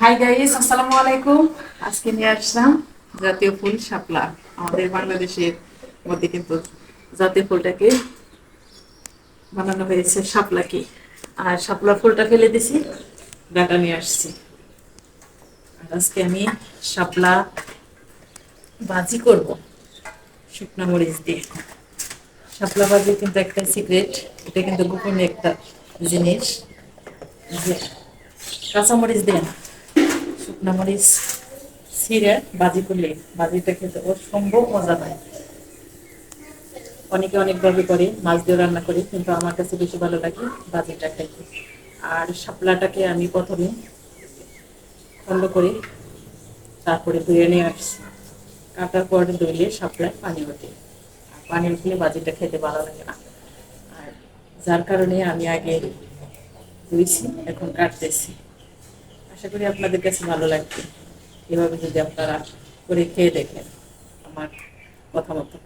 Hi guys, আসসালামু আলাইকুম। আজকে নিয়ে আসলাম জাতীয় ফুল শাপলা। আমাদের বাংলাদেশের মধ্যে কিন্তু জাতীয় ফুলটাকে বানানো হয়েছে শাপলাকে। আর শাপলা ফুলটা ফেলে দিছি, ডাটা নিয়ে আসছি। আর আজকে আমি শাপলা ভাজি করব শুকনো মরিচ দিয়ে। শাপলা ভাজি কিন্তু একটা সিক্রেট, এটা কিন্তু গোপনীয় একটা জিনিস, যে কাঁচামরিচ দেয় না, শুকনো মরিচ ছিঁড়ে ভাজি করলে ভাজিটা খেতে অসম্ভব মজা হয়। অনেকে অনেকভাবে করে, মাছ দিয়ে রান্না করে, কিন্তু আমার কাছে বেশি ভালো লাগে ভাজিটা খাইতে। আর শাপলাটাকে আমি প্রথমে খন্ড করে তারপরে ধুয়ে নিয়ে আসছি। কাটার পর ধুইলে শাপলায় পানি ওঠে, আর পানি উঠলে ভাজিটা খেতে ভালো লাগে না। আর যার কারণে আমি আগে ধুইছি, এখন কাটতেছি। আশা করি আপনাদের কাছে ভালো লাগবে এভাবে যদি আপনারা করে খেয়ে দেখেন আমার কথা মতো।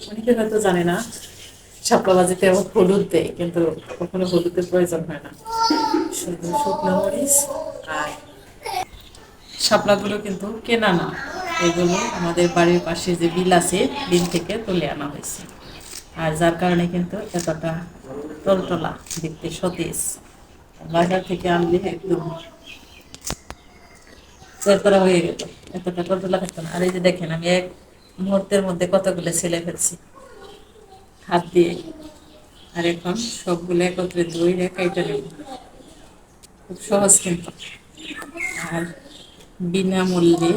অনেকে হয়তো জানে না শাপলা ভাজিতে হলুদ দেয়, কিন্তু কখনো হলুদের প্রয়োজন হয় না, শুধু শুকনো মরিচ। আর শাপলাগুলো কিন্তু কেনা না, এগুলো আমাদের বাড়ির পাশে যে বিল আছে, বিল থেকে তুলে আনা হয়েছে। আর যার কারণে কিন্তু এতটা টলটলা, দেখতে সতেজ। বাজার থেকে আনলে একদম চেরতরা হয়ে গেল, এতটা টলটলা থাকতো না। আর এই যে দেখেন, আমি এক মুহূর্তের মধ্যে কতগুলো ছেলে ফেলছি হাত দিয়ে। আর এখন সবগুলো একত্রে ধুয়ে কাইটা নেব, খুব সহজ কিন্তু। আর বিনামূল্যে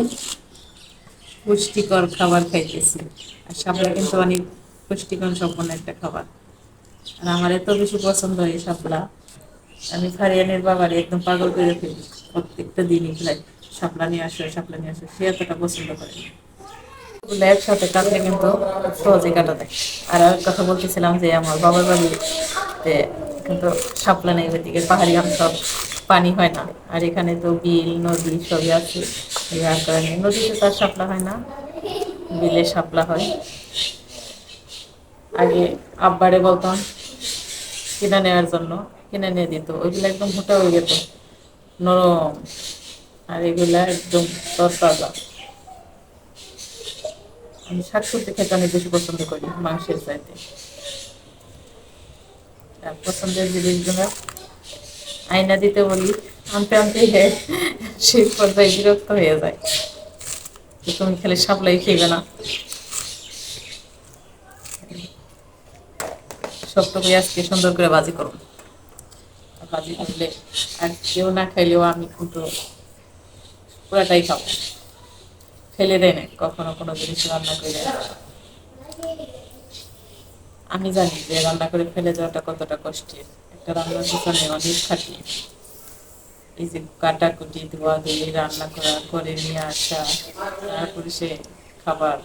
পুষ্টিকর খাবার খাইতেছি। আর শাপলা কিন্তু অনেক পুষ্টিকর সম্পন্ন একটা খাবার। আর আমার এত বেশি পছন্দ এই শাপলা, আমি ফারিয়ানের বাবারে একদম পাগল করে ফেলি। প্রত্যেকটা দিনই প্রায় শাপলা নিয়ে আসো, শাপলা নিয়ে আসো, সে এতটা পছন্দ করে। এগুলো একসাথে কাটলে কিন্তু খুব সহজে কাটা যায়। আর আর কথা বলতেছিলাম যে আমার বাবার বাড়িতে কিন্তু শাপলা নেই, ওইদিকে পাহাড়ি অঞ্চল, পানি হয় না। আর এখানে তো বিল নদী সবই আছে, যার কারণে নদীতে তার শাপলা হয় না, বিলে শাপলা হয়। আগে আব্বারে বলতাম কিনে নেওয়ার জন্য, কিনে নিয়ে দিত, ওইগুলো একদম মোটা হয়ে যেত, নরম। আর এগুলা একদম তরতাজা। আমি শাকসবজি খেতে অনেক বেশি পছন্দ করি মাংসের চাইতে। আর পছন্দের জিনিসগুলো আয়না দিতে বলি, আনতে আনতে সেই পর্যায়ে বিরক্ত হয়ে যায়, যে তুমি খেলে সাপ্লাই খেবে না। সবটুকু আজকে সুন্দর করে ভাজি করবো। ভাজি করলে আর কেউ না খাইলেও আমি কিন্তু পুরাটাই খাবো, ফেলে দেয় না কখনো কোনো জিনিস রান্না করে। আমি জানি যে রান্না করে ফেলে যাওয়াটা কতটা কষ্টের, একটা রান্নার পিছনে অনেক খাটি। এই যে কাটাকুটি, ধোয়া ধুয়ে, রান্না করা, করে নিয়ে আসা, তারপরে সে খাবার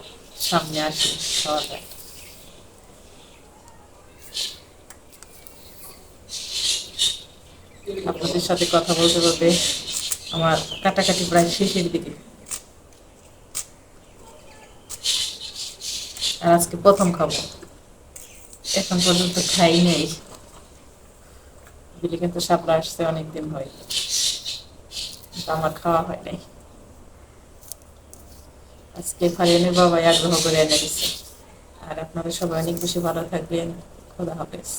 সামনে আসে, খাওয়া যায়। আপনাদের সাথে কথা বলতে বলতে আমার কাটাকাটি প্রায় শেষের দিকে। আর আজকে প্রথম খাবো, এখন পর্যন্ত খাই নেই। বিলে কিন্তু শাপলা আসছে অনেকদিন হয়, কিন্তু আমার খাওয়া হয় নাই। আজকে ফারিয়ানের বাবাই আগ্রহ করে এনে দিচ্ছে। আর আপনারা সবাই অনেক বেশি ভালো থাকবেন। খোদা হাফেজ।